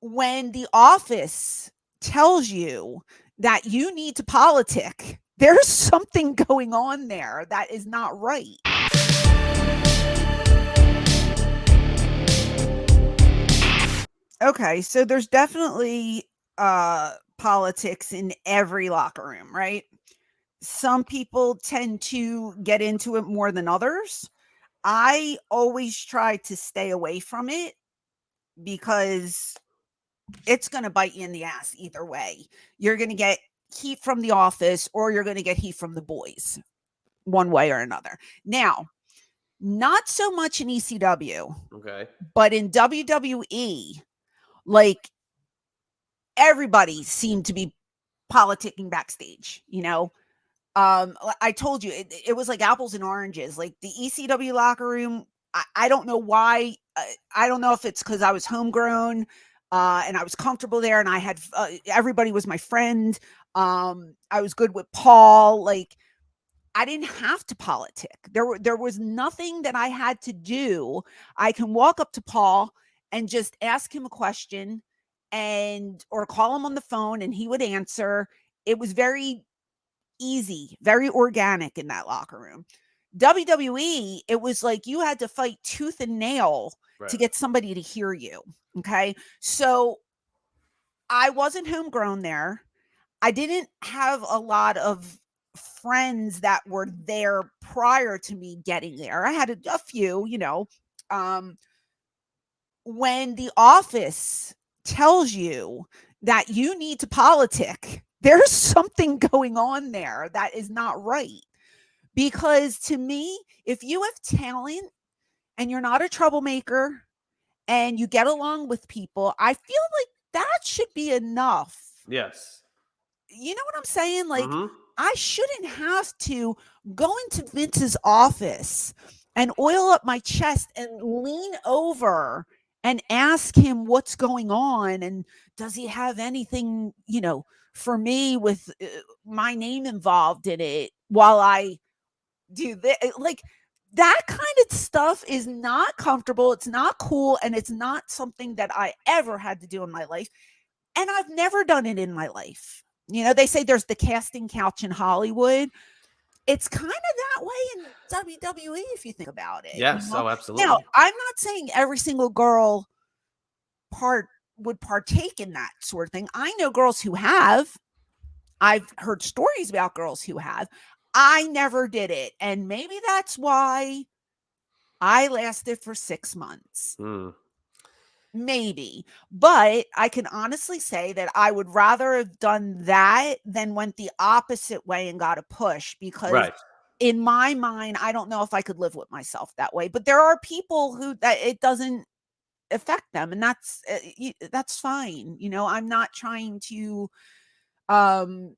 when the office tells you that you need to politic, there's something going on there that is not right. Okay, so there's definitely politics in every locker room, right? Some people tend to get into it more than others. I always try to stay away from it because it's going to bite you in the ass either way. You're going to get heat from the office or you're going to get heat from the boys, one way or another. Now, not so much in ECW, Okay. but in WWE, like everybody seemed to be politicking backstage, you know? I told you it was like apples and oranges. Like the ECW locker room, I don't know why. I don't know if it's because I was homegrown and I was comfortable there, and I had everybody was my friend. I was good with Paul. Like I didn't have to politic. There was nothing that I had to do. I can walk up to Paul and just ask him a question, and or call him on the phone, and he would answer. It was very easy, very organic in that locker room. WWE, it was like you had to fight tooth and nail to Right. get somebody to hear you. Okay. So I wasn't homegrown there. I didn't have a lot of friends that were there prior to me getting there. I had a few, you know. Um, when the office tells you that you need to politic, there's something going on there that is not right. Because to me, if you have talent and you're not a troublemaker and you get along with people, I feel like that should be enough. Yes. You know what I'm saying? Like, Mm-hmm. I shouldn't have to go into Vince's office and oil up my chest and lean over and ask him what's going on and does he have anything, you know, for me with my name involved in it while I do that. Like that kind of stuff is not comfortable, it's not cool, and it's not something that I ever had to do in my life, and I've never done it in my life. You know, they say there's the casting couch in Hollywood. It's kind of that way in WWE if you think about it, you Yes. know? Oh, Now, absolutely. I'm not saying every single girl part would partake in that sort of thing. I know girls who have. I've heard stories about girls who have. I never did it, and maybe that's why I lasted for 6 months. Mm. Maybe, but I can honestly say that I would rather have done that than went the opposite way and got a push because Right. in my mind, I don't know if I could live with myself that way. But there are people who that it doesn't affect them, and that's fine. You know, I'm not trying to um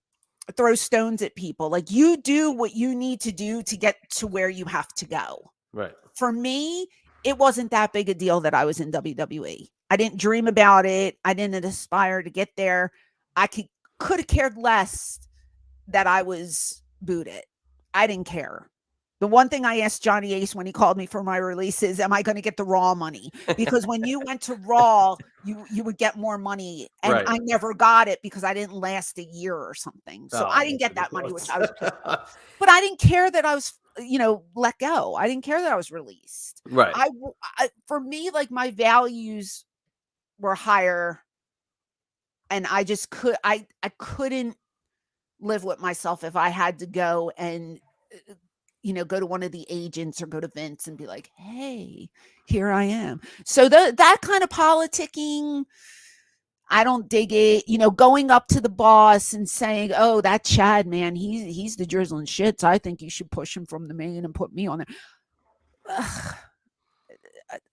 throw stones at people. Like you do what you need to do to get to where you have to go. Right. For me, it wasn't that big a deal that I was in WWE. I didn't dream about it. I didn't aspire to get there. I could have cared less that I was booted. I didn't care. The one thing I asked Johnny Ace when he called me for my release is, "Am I going to get the Raw money?" Because when you went to Raw, you would get more money, and Right. I never got it because I didn't last a year or something. So I Oh, didn't that's get that money, which ridiculous. I was pissed off. But I didn't care that I was, you know, let go. I didn't care that I was released. Right. For me, like my values were higher, and I couldn't live with myself if I had to go and you know, go to one of the agents or go to Vince and be like, "Hey, here I am." So that kind of politicking, I don't dig it. You know, going up to the boss and saying, "Oh, that Chad man, he's the drizzling shits. I think you should push him from the main and put me on there." Ugh,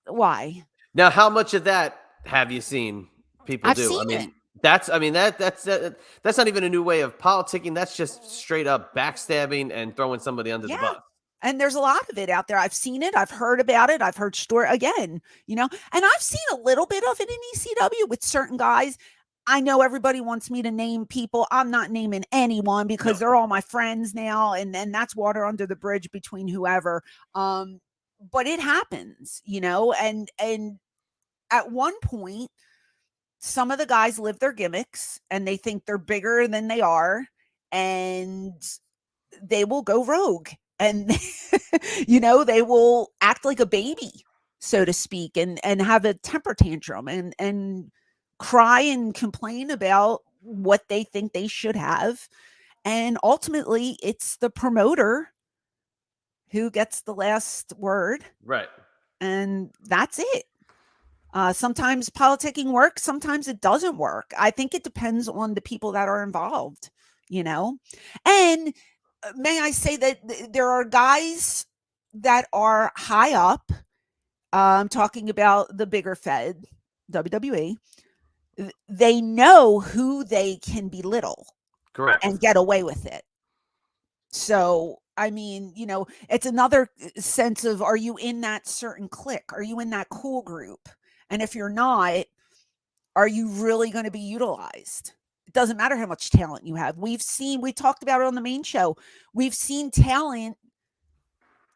why? Now, how much of that have you seen people I've do? seen it. I mean that's not even a new way of politicking. That's just straight up backstabbing and throwing somebody under the Yeah. bus. And there's a lot of it out there. I've seen it. I've heard about it. I've heard story again, you know, and I've seen a little bit of it in ECW with certain guys. I know everybody wants me to name people. I'm not naming anyone because No. they're all my friends now, and then that's water under the bridge between whoever. Um, but it happens, you know, and at one point some of the guys live their gimmicks and they think they're bigger than they are, and they will go rogue, and they will act like a baby, so to speak, and have a temper tantrum and cry and complain about what they think they should have. And ultimately, it's the promoter who gets the last word, Right. and that's it. Sometimes politicking works, sometimes it doesn't work. I think it depends on the people that are involved, you know? And may I say that there are guys that are high up, talking about the bigger Fed, WWE. They know who they can belittle Correct. and get away with it. So, I mean, it's another sense of, are you in that certain clique? Are you in that cool group? And if you're not, are you really going to be utilized? It doesn't matter how much talent you have. We talked about it on the main show. We've seen talent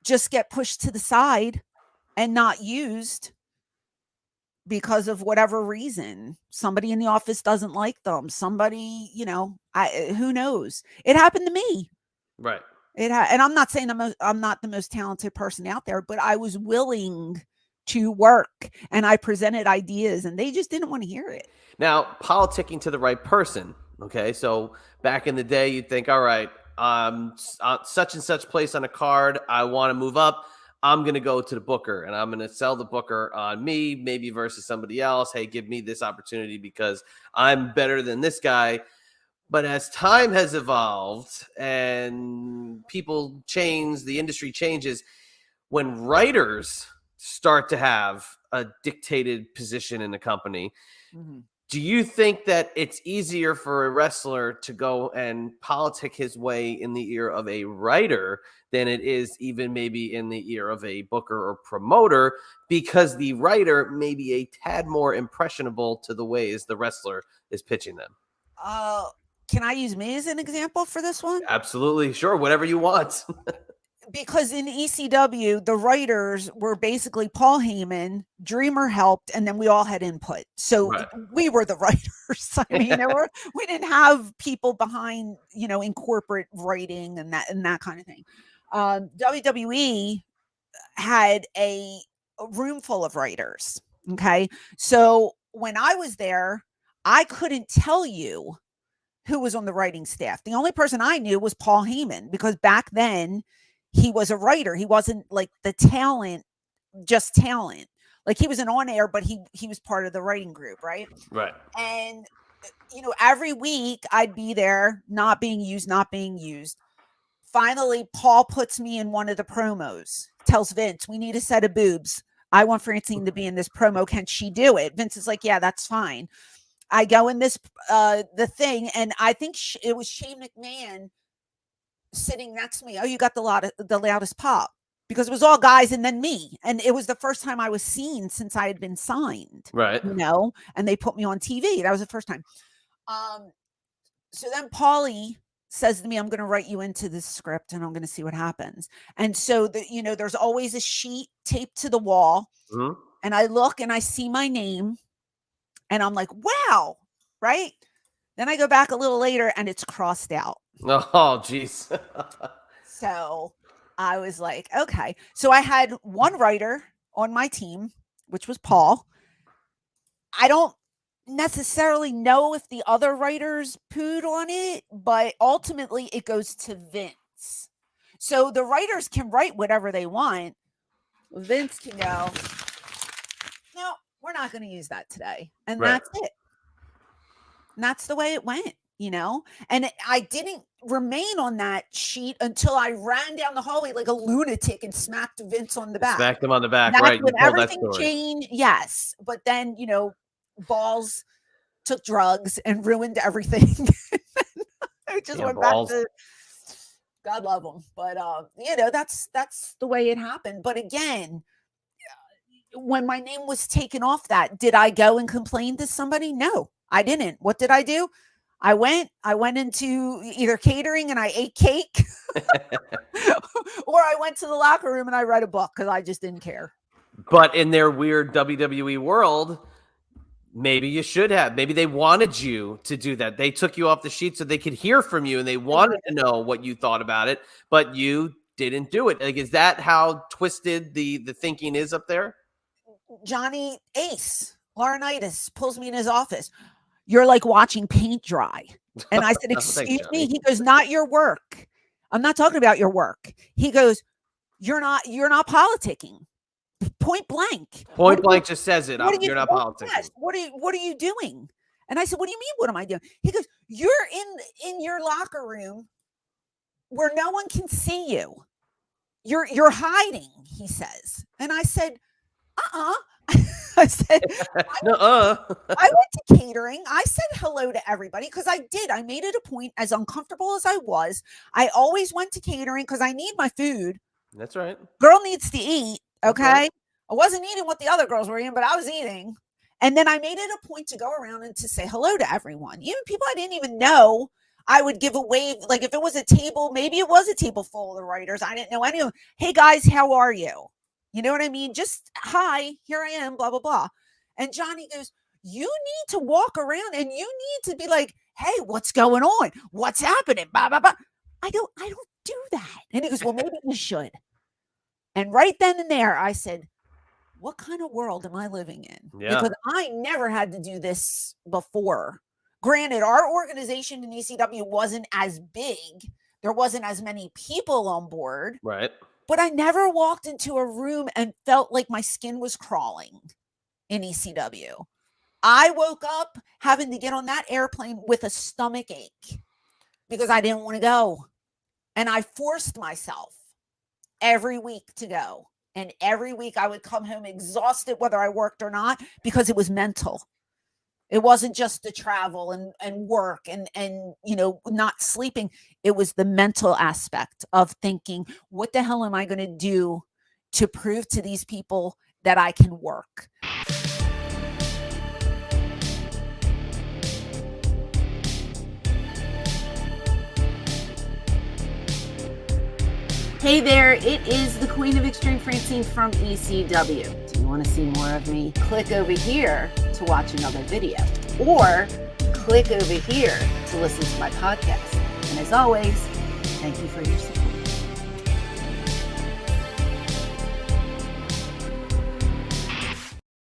just get pushed to the side and not used because of whatever reason. Somebody in the office doesn't like them. Somebody, who knows? It happened to me. Right. And I'm not saying I'm not the most talented person out there, but I was willing to work and I presented ideas and they just didn't want to hear it. Now, politicking to the right person. Okay, so back in the day, you'd think, all right, such and such place on a card, I want to move up. I'm going to go to the booker and I'm going to sell the booker on me, maybe versus somebody else. Hey, give me this opportunity because I'm better than this guy. But as time has evolved and people change, the industry changes, when writers start to have a dictated position in the company, do you think that it's easier for a wrestler to go and politic his way in the ear of a writer than it is even maybe in the ear of a booker or promoter, because the writer may be a tad more impressionable to the ways the wrestler is pitching them? Can I use me as an example for this one? Absolutely. Sure. Whatever you want. Because in ECW, the writers were basically Paul Heyman, Dreamer helped, and then we all had input. So Right. we were the writers. I mean, we didn't have people behind, in corporate writing and that kind of thing. WWE had a room full of writers. Okay. So when I was there, I couldn't tell you who was on the writing staff. The only person I knew was Paul Heyman, because back then he was a writer. He wasn't like the talent, just talent. Like he was an on air, but he was part of the writing group, right? Right. And every week I'd be there, not being used. Finally, Paul puts me in one of the promos, tells Vince, we need a set of boobs. I want Francine to be in this promo. Can she do it? Vince is like, yeah, that's fine. I go in this, the thing, and I think it was Shane McMahon sitting next to me. Oh, you got the loudest pop, because it was all guys and then me. And it was the first time I was seen since I had been signed, Right. and they put me on TV. That was the first time. So then Paulie says to me, I'm going to write you into this script and I'm going to see what happens. And so there's always a sheet taped to the wall. Mm-hmm. And I look and I see my name and I'm like, wow. Right. Then I go back a little later and it's crossed out. Oh, geez. So I was like, okay. So I had one writer on my team, which was Paul. I don't necessarily know if the other writers pooed on it, but ultimately it goes to Vince. So the writers can write whatever they want. Vince can go, no, we're not going to use that today. And Right. that's it. And that's the way it went, and I didn't remain on that sheet until I ran down the hallway like a lunatic and smacked Vince on the back. Smacked him on the back. That's Right. when everything changed. Yes. But then, Balls took drugs and ruined everything. I just went back to, God love them. But, that's the way it happened. But again, when my name was taken off that, did I go and complain to somebody? No, I didn't. What did I do? I went into either catering and I ate cake or I went to the locker room and I read a book because I just didn't care. But in their weird WWE world, Maybe you should have. Maybe they wanted you to do that. They took you off the sheet so they could hear from you, and they wanted to know what you thought about it, but you didn't do it. Like, is that how twisted the thinking is up there? Johnny Ace Laurinaitis pulls me in his office. You're like watching paint dry. And I said, excuse me? He goes, not your work. I'm not talking about your work. He goes, you're not politicking. Point blank. Point blank just says it. You're not politicking. Yes. What are you doing? And I said, what do you mean? What am I doing? He goes, you're in your locker room where no one can see you. You're hiding, he says. And I said, I said, I went to catering. I said hello to everybody because I did. I made it a point, as uncomfortable as I was. I always went to catering because I need my food. That's right. Girl needs to eat. Okay. Right. I wasn't eating what the other girls were eating, but I was eating. And then I made it a point to go around and to say hello to everyone. Even people I didn't even know. I would give a wave. Like if it was a table, maybe it was a table full of the writers. I didn't know anyone. Hey guys, how are you? You know what I mean? Just hi, here I am, blah, blah, blah. And Johnny goes, you need to walk around and you need to be like, hey, what's going on? What's happening? Blah, blah, blah. I don't do that. And he goes, well, maybe you should. And right then and there, I said, what kind of world am I living in? Yeah. Because I never had to do this before. Granted, our organization in ECW wasn't as big. There wasn't as many people on board. Right. But I never walked into a room and felt like my skin was crawling in ECW. I woke up having to get on that airplane with a stomach ache because I didn't want to go. And I forced myself every week to go. And every week I would come home exhausted, whether I worked or not, because it was mental. It wasn't just the travel and work and not sleeping. It was the mental aspect of thinking, what the hell am I going to do to prove to these people that I can work? Hey there, it is the Queen of Extreme, Francine from ECW. Do you want to see more of me? Click over here to watch another video, or click over here to listen to my podcast. And as always, thank you for your support.